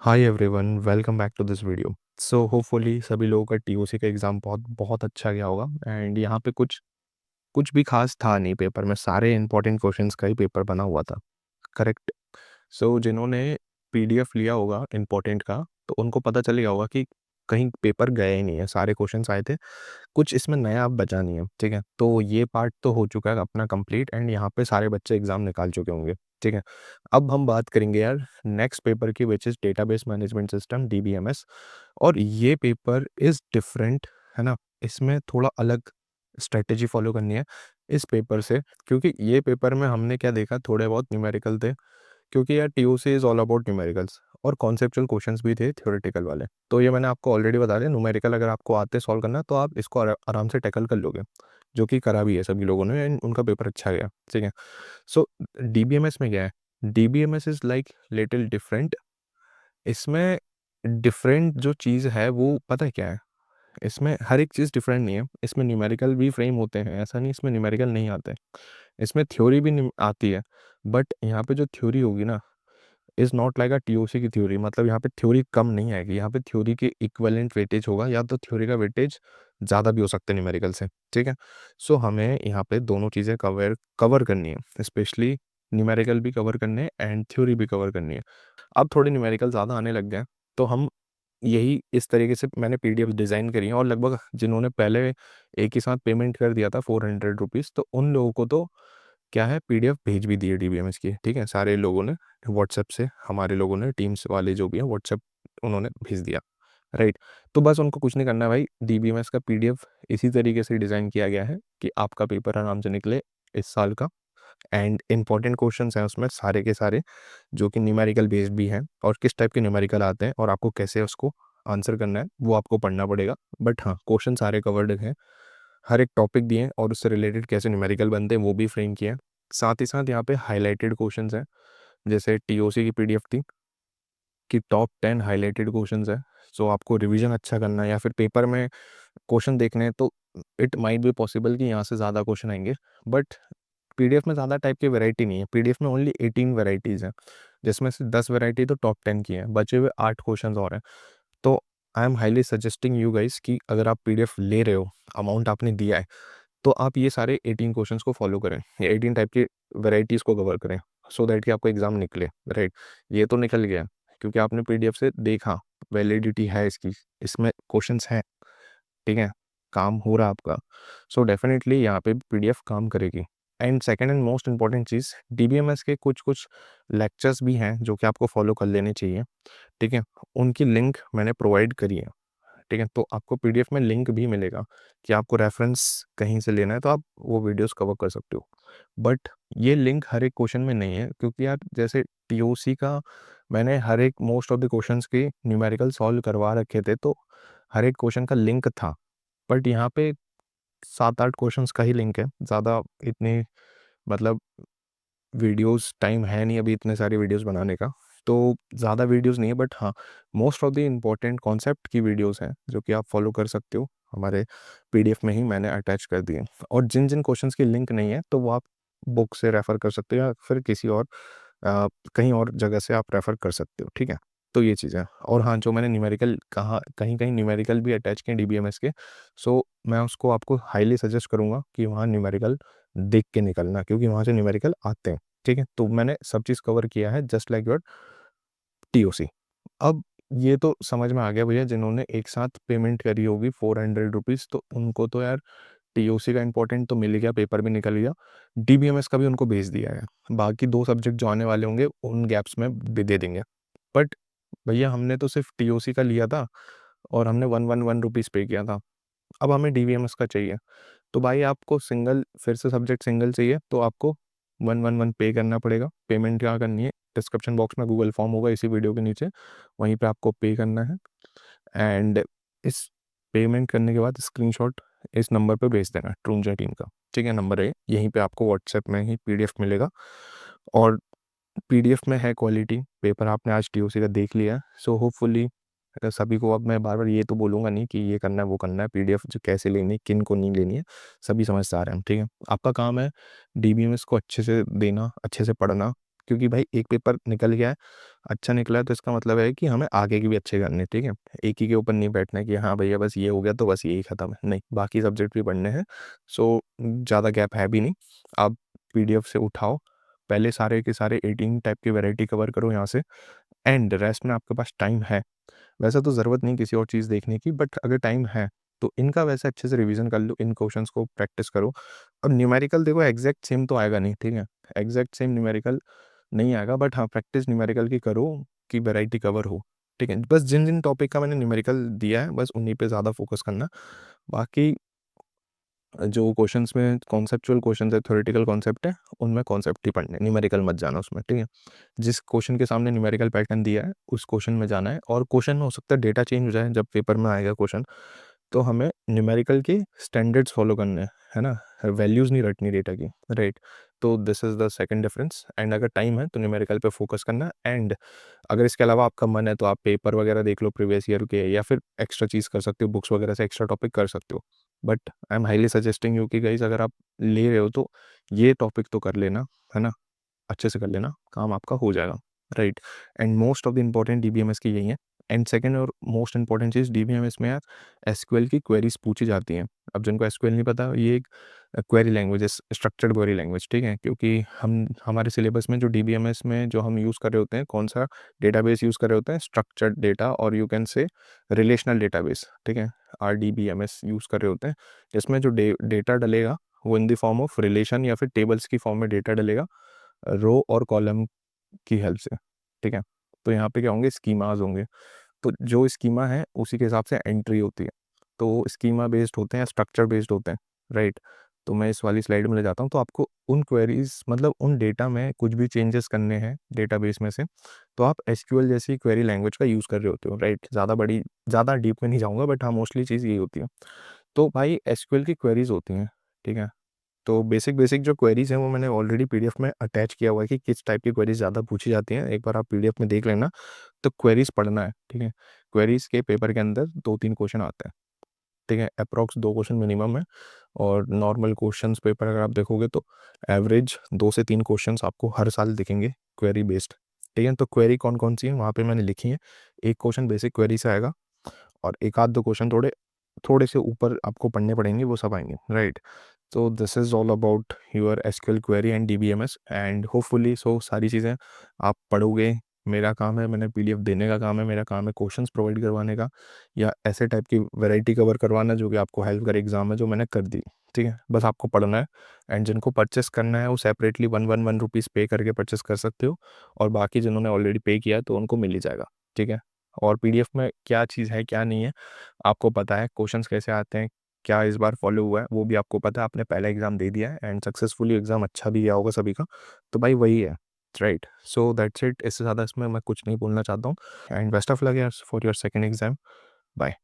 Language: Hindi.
Hi everyone, welcome back to this video. So hopefully सभी लोगों का टीओसी का एग्ज़ाम बहुत बहुत अच्छा गया होगा। एंड यहाँ पे कुछ कुछ भी खास था नहीं, पेपर में सारे इंपॉर्टेंट क्वेश्चंस का ही पेपर बना हुआ था। करेक्ट। सो जिन्होंने पीडीएफ लिया होगा इम्पोर्टेंट का, तो उनको पता चल गया होगा कि कहीं पेपर गया ही नहीं है, सारे क्वेश्चंस आए थे। कुछ इसमें नया अब बचा नहीं है, ठीक है। तो ये पार्ट तो हो चुका है अपना कंप्लीट, एंड यहाँ पे सारे बच्चे एग्ज़ाम निकाल चुके होंगे, ठीक है। अब हम बात करेंगे यार नेक्स्ट पेपर की, which is database management system DBMS. और ये पेपर इज़ डिफरेंट, है ना। इसमें थोड़ा अलग स्ट्रेटेजी फॉलो करनी है इस पेपर से, क्योंकि ये पेपर में हमने क्या देखा, थोड़े बहुत न्यूमेरिकल थे। क्योंकि यार TOC is all about numericals, और कॉन्सेप्चुअल क्वेश्चंस भी थे थ्योरेटिकल वाले। तो ये मैंने आपको ऑलरेडी बता दिया, न्यूमेरिकल अगर आपको आते सॉल्व करना तो आप इसको आराम से टैकल कर लोगे, जो कि करा भी है सभी लोगों ने, एंड उनका पेपर अच्छा गया, ठीक है। सो डीबीएमएस में क्या है, DBMS is like little different. इसमें डिफरेंट जो चीज़ है वो पता है क्या है, इसमें हर एक चीज़ डिफरेंट नहीं है। इसमें न्यूमेरिकल भी फ्रेम होते हैं, ऐसा नहीं इसमें न्यूमेरिकल नहीं आते। इसमें थ्योरी भी आती है, बट यहाँ पे जो थ्योरी होगी ना, is not like a TOC की थ्योरी। मतलब यहाँ पे थ्योरी कम नहीं आएगी, यहाँ पे थ्योरी के इक्विवेलेंट वेटेज होगा, या तो थ्योरी का वेटेज ज़्यादा भी हो सकता है न्यूमेरिकल से, ठीक है। सो हमें यहाँ पे दोनों चीज़ें कवर कवर करनी है, स्पेशली न्यूमेरिकल भी कवर करने हैं एंड थ्योरी भी कवर करनी है। अब थोड़े न्यूमेरिकल ज़्यादा आने लग गए हैं, तो हम यही इस तरीके से मैंने पीडीएफ डिज़ाइन करी है। और लगभग जिन्होंने पहले एक ही साथ पेमेंट कर दिया था 400 रुपीज़, तो उन लोगों को तो क्या है, पीडीएफ भेज भी दी है डीबीएमएस की, ठीक है। सारे लोगों ने व्हाट्सएप से, हमारे लोगों ने टीम्स वाले जो भी हैं व्हाट्सएप, उन्होंने भेज दिया, राइट। तो बस उनको कुछ नहीं करना है भाई, डीबीएमएस का पीडीएफ इसी तरीके से डिज़ाइन किया गया है कि आपका पेपर आराम से निकले इस साल का। एंड इंपॉर्टेंट क्वेश्चंस हैं उसमें सारे के सारे, जो कि न्यूमेरिकल बेस्ड भी हैं, और किस टाइप के न्यूमेरिकल आते हैं और आपको कैसे उसको आंसर करना है वो आपको पढ़ना पड़ेगा। बट हाँ, क्वेश्चन सारे कवर्ड हैं, हर एक टॉपिक दिए हैं, और उससे रिलेटेड कैसे न्यूमेरिकल बनते हैं वो भी फ्रेम किए हैं। साथ ही साथ यहाँ पे हाईलाइटेड क्वेश्चंस हैं, जैसे टीओसी की पीडीएफ थी कि टॉप 10 हाईलाइटेड क्वेश्चंस है। सो आपको रिवीजन अच्छा करना है या फिर पेपर में क्वेश्चन देखने हैं, तो इट माइट बी पॉसिबल कि यहाँ से ज़्यादा क्वेश्चन आएंगे। बट पीडीएफ में ज़्यादा टाइप की वैरायटी नहीं है, पीडीएफ में ओनली 18 वैरायटीज़ हैं, जिसमें से 10 वैरायटी तो टॉप 10 की हैं, बचे हुए 8 क्वेश्चंस और हैं। तो I am highly suggesting you guys कि अगर आप पीडीएफ ले रहे हो, अमाउंट आपने दिया है, तो आप ये सारे 18 क्वेश्चंस को फॉलो करें, ये 18 टाइप की वैरायटीज़ को कवर करें, सो दैट कि आपका एग्ज़ाम निकले, राइट। ये तो निकल गया क्योंकि आपने पीडीएफ से देखा, वैलिडिटी है इसकी, इसमें क्वेश्चंस हैं, ठीक है, काम हो रहा है आपका। सो डेफिनेटली यहाँ पे पीडीएफ काम करेगी। And second and most important cheese, DBMS के कुछ कुछ लेक्चर्स भी हैं जो कि आपको फॉलो कर लेने चाहिए, ठीक है। उनकी लिंक मैंने प्रोवाइड करी है, ठीक है। तो आपको पीडीएफ में लिंक भी मिलेगा कि आपको रेफरेंस कहीं से लेना है तो आप वो वीडियोस कवर कर सकते हो। बट ये लिंक हर एक क्वेश्चन में नहीं है, क्योंकि यार जैसे टीओसी का मैंने हर एक मोस्ट ऑफ द क्वेश्चंस के न्यूमेरिकल सॉल्व करवा रखे थे, तो हर एक क्वेश्चन का लिंक था। बट यहाँ पे 7-8 क्वेश्चंस का ही लिंक है, ज़्यादा इतनी मतलब वीडियोस टाइम है नहीं अभी इतने सारे वीडियोस बनाने का, तो ज़्यादा वीडियोस नहीं है। बट हाँ, most of the important concept की वीडियोस हैं जो कि आप फॉलो कर सकते हो, हमारे पीडीएफ में ही मैंने अटैच कर दिए। और जिन जिन क्वेश्चंस की लिंक नहीं है, तो वो आप बुक से रेफ़र कर सकते हो, या फिर किसी और कहीं और जगह से आप रेफ़र कर सकते हो, ठीक है। तो ये चीज़ है। और हाँ, जो मैंने न्यूमेरिकल कहा, कहीं कहीं न्यूमेरिकल भी अटैच किए डीबीएमएस के, सो मैं उसको आपको हाईली सजेस्ट करूँगा कि वहाँ न्यूमेरिकल देख के निकलना, क्योंकि वहाँ से न्यूमेरिकल आते हैं, ठीक है। तो मैंने सब चीज़ कवर किया है, जस्ट लाइक योर टीओसी। अब ये तो समझ में आ गया भैया, जिन्होंने एक साथ पेमेंट करी होगी 400 रुपीज़, तो उनको तो यार टीओसी का इंपॉर्टेंट तो मिल गया, पेपर भी निकल गया, डीबीएमएस का भी उनको भेज दिया है। बाकी 2 सब्जेक्ट जो आने वाले होंगे उन गैप्स में भी दे देंगे। बट भैया हमने तो सिर्फ टीओसी का लिया था, और हमने 111 रुपीज़ पे किया था। अब हमें डीबीएमएस का चाहिए, तो भाई आपको सिंगल, फिर से सब्जेक्ट सिंगल चाहिए, तो आपको 111 पे करना पड़ेगा। पेमेंट क्या करनी है, डिस्क्रिप्शन बॉक्स में गूगल फॉर्म होगा इसी वीडियो के नीचे, वहीं पे आपको पे करना है। एंड इस पेमेंट करने के बाद स्क्रीनशॉट इस नंबर पे भेज देना, ट्रूंजा टीम का, ठीक है। नंबर है यहीं पे, आपको व्हाट्सएप में ही पीडीएफ मिलेगा, और पीडीएफ में है क्वालिटी। पेपर आपने आज टीओसी का देख लिया, सो होपफुली सभी को, अब मैं बार बार ये तो बोलूँगा नहीं कि ये करना है वो करना है, पीडीएफ जो कैसे लेनी है, किन को नहीं लेनी है, सभी समझदार हैं हम, ठीक है। आपका काम है डीबीएमएस को अच्छे से देना, अच्छे से पढ़ना, क्योंकि भाई एक पेपर निकल गया है, अच्छा निकला है तो इसका मतलब है कि हमें आगे की भी अच्छे करने हैं, ठीक है? एक ही के ऊपर नहीं बैठना है कि हाँ भैया बस ये हो गया तो बस यही खत्म है, नहीं बाकी सब्जेक्ट भी पढ़ने हैं। सो ज़्यादा गैप है भी नहीं, आप पीडीएफ से उठाओ, पहले सारे के सारे 18 टाइप की वैरायटी कवर करो यहाँ से, एंड रेस्ट में आपके पास टाइम है। वैसे तो ज़रूरत नहीं किसी और चीज़ देखने की, बट अगर टाइम है तो इनका वैसे अच्छे से रिवीजन कर लो, इन क्वेश्चंस को प्रैक्टिस करो। अब न्यूमेरिकल देखो एग्जैक्ट सेम तो आएगा नहीं, ठीक है? एग्जैक्ट सेम न्यूमेरिकल नहीं आएगा, बट हाँ प्रैक्टिस न्यूमेरिकल की करो कि वैरायटी कवर हो, ठीक है? बस जिन जिन टॉपिक का मैंने न्यूमेरिकल दिया है बस उन्हीं पे ज़्यादा फोकस करना। बाकी जो क्वेश्चंस में कॉन्सेप्चुअल क्वेश्चंस है, थ्योरेटिकल कॉन्सेप्ट है, उनमें कॉन्सेप्ट ही पढ़ने, न्यूमेरिकल मत जाना उसमें, ठीक है? जिस क्वेश्चन के सामने न्यूमेरिकल पैटर्न दिया है उस क्वेश्चन में जाना है, और क्वेश्चन में हो सकता है डेटा चेंज हो जाए जब पेपर में आएगा क्वेश्चन, तो हमें न्यूमेरिकल के स्टैंडर्ड्स फॉलो करने हैं, है ना? वैल्यूज़ नहीं रटनी डेटा की, राइट? तो this is the second difference, and अगर टाइम है तो न्यूमेरिकल पे फोकस करना, एंड अगर इसके अलावा आपका मन है तो आप पेपर वगैरह देख लो प्रीवियस ईयर के, या फिर एक्स्ट्रा चीज़ कर सकते हो, बुक्स वगैरह से एक्स्ट्रा टॉपिक कर सकते हो। But I am highly suggesting you कि गाइस अगर आप ले रहे हो तो ये टॉपिक तो कर लेना, है ना? अच्छे से कर लेना, काम आपका हो जाएगा, right? And most of the important DBMS की यही है। एंड सेकंड और मोस्ट इंपॉर्टेंट चीज़ डीबीएमएस में यार एसक्यूएल की क्वेरीज पूछी जाती हैं। अब जिनको एसक्यूएल नहीं पता, ये एक क्वेरी लैंग्वेज है, स्ट्रक्चर्ड क्वेरी लैंग्वेज, ठीक है? क्योंकि हम हमारे सिलेबस में जो डीबीएमएस में जो हम यूज़ कर रहे होते हैं, कौन सा डेटाबेस यूज़ कर रहे होते हैं, स्ट्रक्चर्ड डेटा, और you can say relational database, ठीक है? आरडीबीएमएस यूज़ कर रहे होते हैं, जिसमें जो डेटा डलेगा वो in the form of relation या फिर टेबल्स की फॉर्म में डेटा डलेगा, रो और कॉलम की हेल्प से, ठीक है? तो यहाँ पे क्या होंगे, स्कीमाज होंगे। तो जो स्कीमा है उसी के हिसाब से एंट्री होती है। तो स्कीमा बेस्ड होते हैं या स्ट्रक्चर बेस्ड होते हैं, राइट? तो मैं इस वाली स्लाइड में ले जाता हूँ, तो आपको उन क्वेरीज मतलब उन डेटा में कुछ भी चेंजेस करने हैं डेटाबेस में से, तो आप एसक्यूएल जैसी क्वेरी लैंग्वेज का यूज़ कर रहे होते हो, राइट? ज़्यादा डीप में नहीं जाऊँगा, बट हाँ मोस्टली चीज़ यही होती है। तो भाई एसक्यूएल की क्वेरीज होती हैं, ठीक है? तो बेसिक बेसिक जो क्वेरीज हैं वो मैंने ऑलरेडी पीडीएफ में अटैच किया हुआ है कि किस टाइप की क्वेरीज ज़्यादा पूछी जाती हैं, एक बार आप पीडीएफ में देख लेना। तो क्वेरीज पढ़ना है, ठीक है? क्वेरीज के पेपर के अंदर 2-3 क्वेश्चन आते हैं, ठीक है? अप्रॉक्स 2 क्वेश्चन मिनिमम है, और नॉर्मल क्वेश्चंस पेपर अगर आप देखोगे तो एवरेज 2 से 3 क्वेश्चंस आपको हर साल दिखेंगे क्वेरी बेस्ड, ठीक है? तो क्वेरी कौन-कौन सी है वहाँ पे मैंने लिखी है। एक क्वेश्चन बेसिक क्वेरी से आएगा, और एक आध 2 क्वेश्चन थोड़े थोड़े से ऊपर आपको पढ़ने पड़ेंगे, वो सब आएँगे, right? So this is all about your SQL query and DBMS, and hopefully so सारी चीज़ें आप पढ़ोगे। मेरा काम है, मैंने पीडीएफ देने का काम है, मेरा काम है क्वेश्चंस प्रोवाइड करवाने का, या ऐसे टाइप की वैरायटी कवर करवाना जो कि आपको हेल्प करे एग्जाम में, जो मैंने कर दी, ठीक है? बस आपको पढ़ना है, एंड जिनको परचेस करना है वो सेपरेटली 1 रुपीज़ पे करके परचेस कर सकते हो, और बाकी जिन्होंने ऑलरेडी पे किया है तो उनको मिल ही जाएगा, ठीक है? और पीडीएफ में क्या चीज़ है क्या नहीं है आपको पता है, क्वेश्चंस कैसे आते हैं, क्या इस बार फॉलो हुआ है वो भी आपको पता है, आपने पहला एग्ज़ाम दे दिया है एंड सक्सेसफुली एग्ज़ाम अच्छा भी गया होगा सभी का, तो भाई वही है, राइट? सो दैट्स इट, इससे ज़्यादा इसमें मैं कुछ नहीं बोलना चाहता हूँ, एंड बेस्ट ऑफ लक यार for your second exam. Bye.